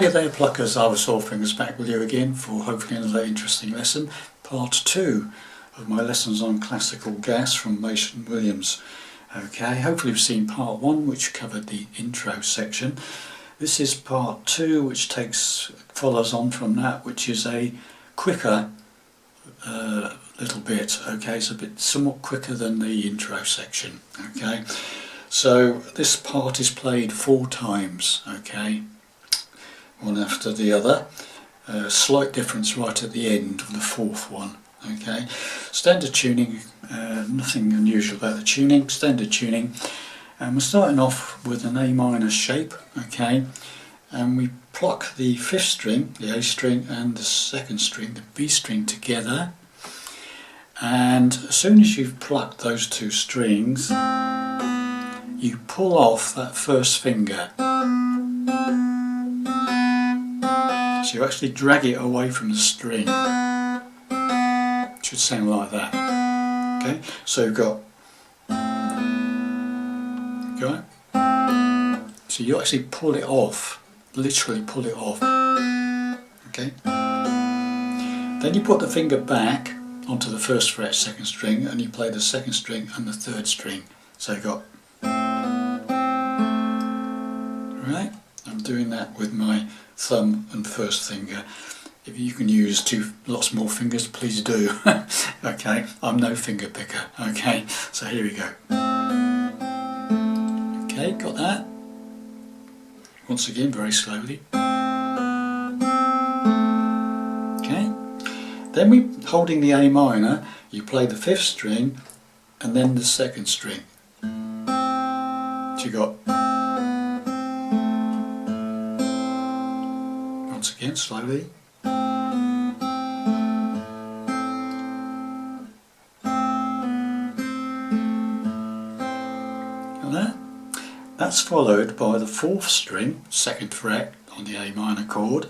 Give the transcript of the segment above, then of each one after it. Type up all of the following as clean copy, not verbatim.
Hey there pluckers, I was Four Fingers back with you again for hopefully another interesting lesson, part 2 of my lessons on classical gas from Mason Williams. Okay, hopefully you've seen part 1 which covered the intro section. This is part 2 which follows on from that, which is a quicker little bit. Okay, it's a bit somewhat quicker than the intro section. Okay, so this part is played 4 times. Okay, one after the other. Slight difference right at the end of the 4th one. Okay, standard tuning, nothing unusual about the tuning, standard tuning, and we're starting off with an A minor shape. Okay, and we pluck the 5th string, the A string, and the 2nd string, the B string, together, and as soon as you've plucked those 2 strings you pull off that 1st finger. So you actually drag it away from the string. It should sound like that. Okay, so you've got it? So you actually pull it off, literally pull it off. Okay. Then you put the finger back onto the 1st fret, 2nd string, and you play the 2nd string and the 3rd string. So you've got. Right. I'm doing that with my thumb and 1st finger. If you can use lots more fingers, please do. Okay, I'm no finger picker. Okay, so here we go. Okay, got that? Once again, very slowly. Okay, then holding the A minor, you play the 5th string and then the 2nd string. So you got. Once again, slowly. Got that? That's followed by the 4th string, 2nd fret on the A minor chord,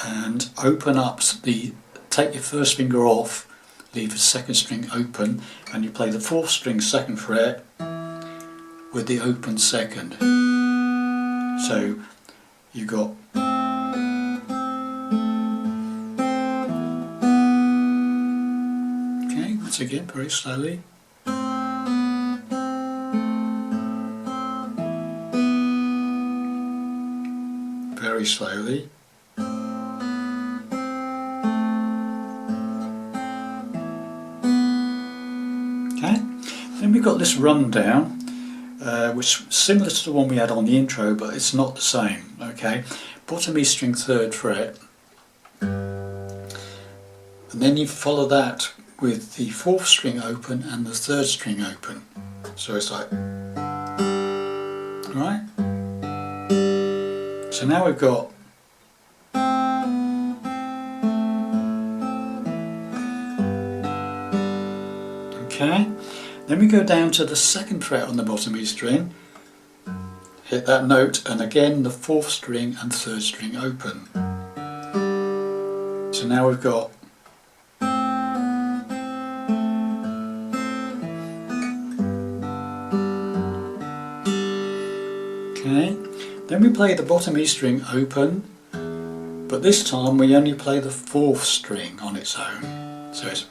and open up take your 1st finger off, leave the 2nd string open, and you play the 4th string, 2nd fret with the open 2nd. So you got. Once again, very slowly. Very slowly. Okay, then we've got this rundown, which is similar to the one we had on the intro, but it's not the same. Okay, bottom E string, 3rd fret, and then you follow that with the 4th string open and the 3rd string open. So it's like, right? So now we've got okay, then we go down to the 2nd fret on the bottom E string, hit that note, and again the 4th string and 3rd string open. So now we've got okay, then we play the bottom E string open, but this time we only play the 4th string on its own. So it's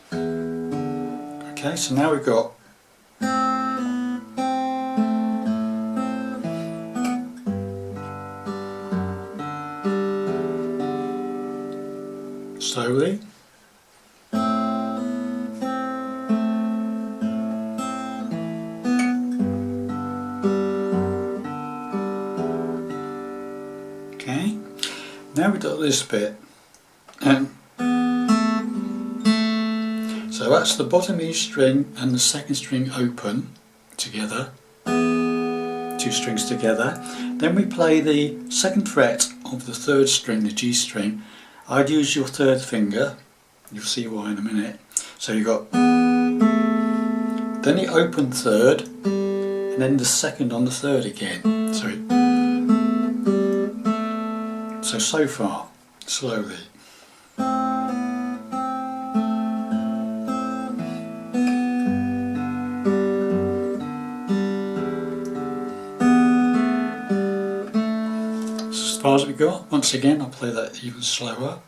okay, so now we've got slowly. Okay, now we've got this bit, so that's the bottom E string and the 2nd string open together, 2 strings together. Then we play the 2nd fret of the 3rd string, the G string. I'd use your 3rd finger, you'll see why in a minute. So you've got, then the open 3rd, and then the 2nd on the 3rd again. So far, slowly. far as we got. Once again, I'll play that even slower.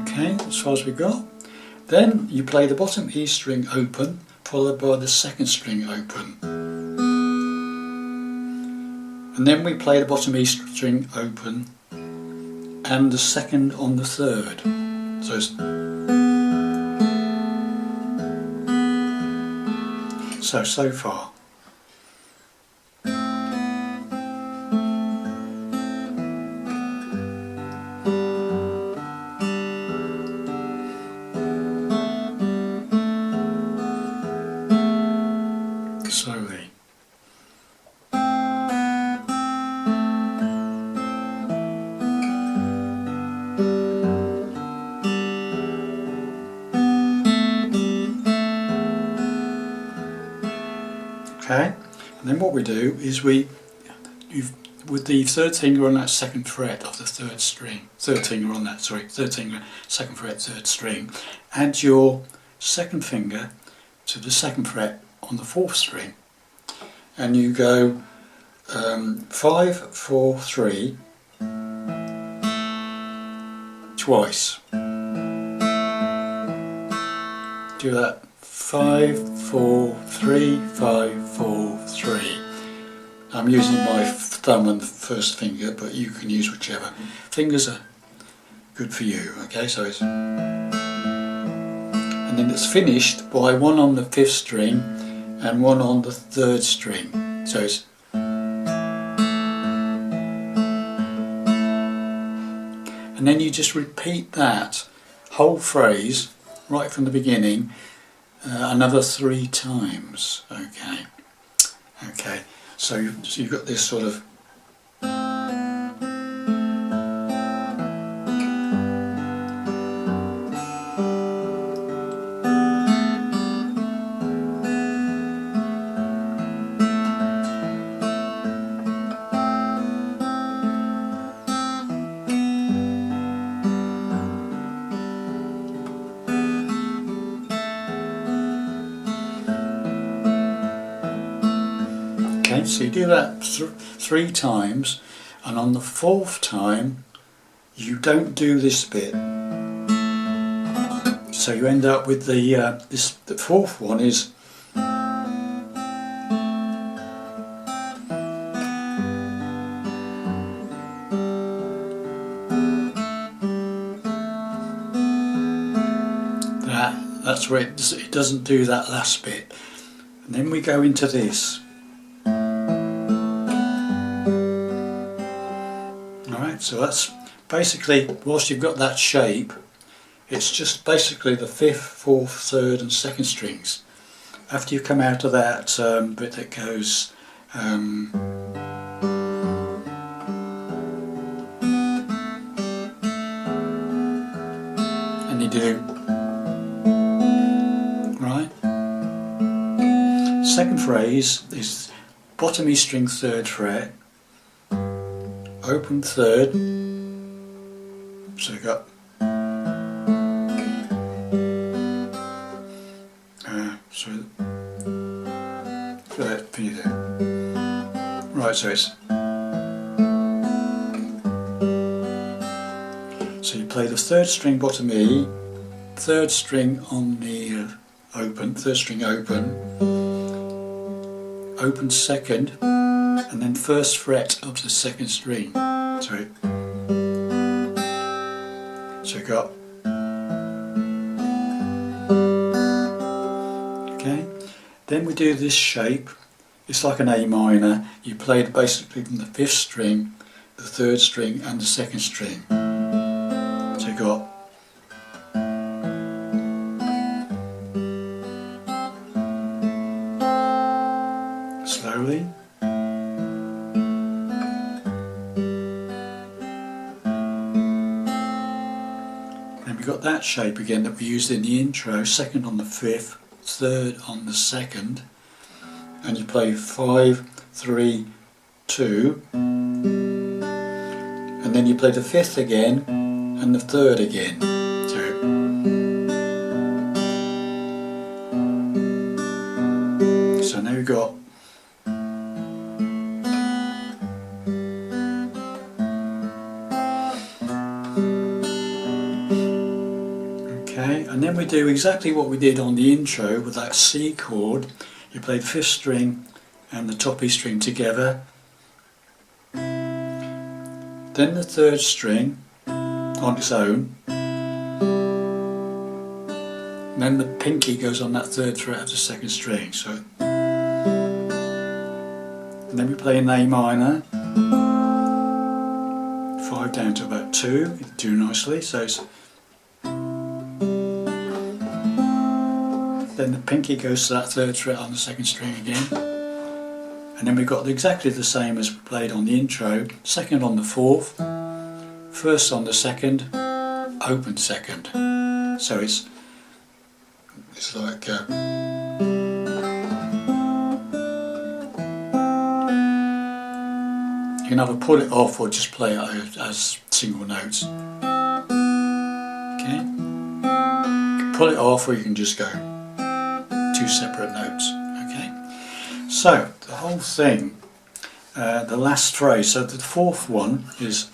Okay, as far as we got. Then you play the bottom E string open, followed by the second string open. And then we play the bottom E string open and the second on the third. So it's so far. Slowly. Okay, and then what we do is with the third finger on that second fret of the third string, third finger, second fret, third string, add your second finger to the second fret on the fourth string, and you go 5, 4, 3 twice. Do that 5, 4, 3, 5, 4, 3. I'm using my thumb and the first finger, but you can use whichever. Fingers are good for you, okay? So it's, and then it's finished by one on the fifth string and one on the third string. So it's, and then you just repeat that whole phrase right from the beginning another 3 times. Okay. Okay. So you've got this sort of okay, so you do that 3 times, and on the 4th time you don't do this bit. So you end up with the 4th one is that's where it doesn't do that last bit. And then we go into this. Alright, so that's basically, whilst you've got that shape, it's just basically the 5th, 4th, 3rd and 2nd strings. After you come out of that bit that goes and you do, right? Second phrase is bottom E string 3rd fret, open 3rd, so you got right, so it's, so you play the 3rd string bottom E, 3rd string on the open, 3rd string open, open 2nd, and then 1st fret of the 2nd string. So you got, okay, then we do this shape. It's like an A minor. You played basically from the 5th string, the 3rd string and the 2nd string. So you got slowly. Then we got that shape again that we used in the intro, 2nd on the 5th, 3rd on the 2nd. And you play 5, 3, 2, and then you play the 5th again and the 3rd again. So So now we've got okay, and then we do exactly what we did on the intro with that C chord. You play the 5th string and the top E string together, then the 3rd string on its own, and then the pinky goes on that 3rd fret of the 2nd string. So, and then we play an A minor, 5 down to about 2, do nicely. So it's, then the pinky goes to that 3rd fret on the 2nd string again, and then we've got exactly the same as we played on the intro. 2nd on the 4th, 1st on the 2nd, open 2nd. So it's like you can either pull it off or just play it as single notes. Okay, you can pull it off or you can just go 2 separate notes. Okay, so the whole thing, the last phrase, so the 4th one is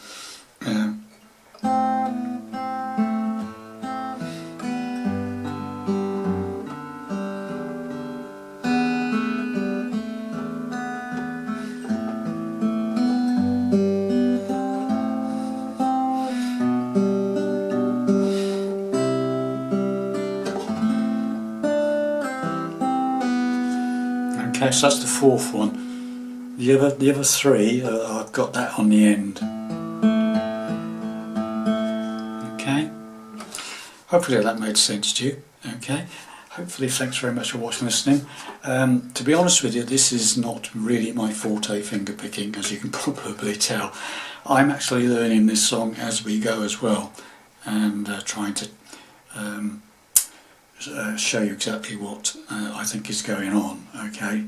okay, so that's the 4th one. The other 3, I've got that on the end. Okay, hopefully that made sense to you. Okay, hopefully thanks very much for watching and listening. To be honest with you, this is not really my forte, finger picking, as you can probably tell. I'm actually learning this song as we go as well, and trying to show you exactly what I think is going on. Okay,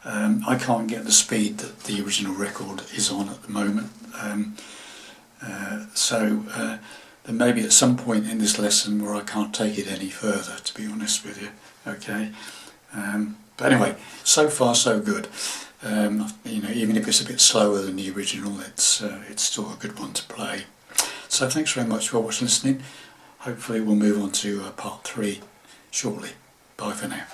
I can't get the speed that the original record is on at the moment, so there may be at some point in this lesson where I can't take it any further, to be honest with you. Okay, but anyway, so far so good. You know, even if it's a bit slower than the original, it's still a good one to play. So thanks very much for watching and listening. Hopefully we'll move on to part 3 shortly. Bye for now.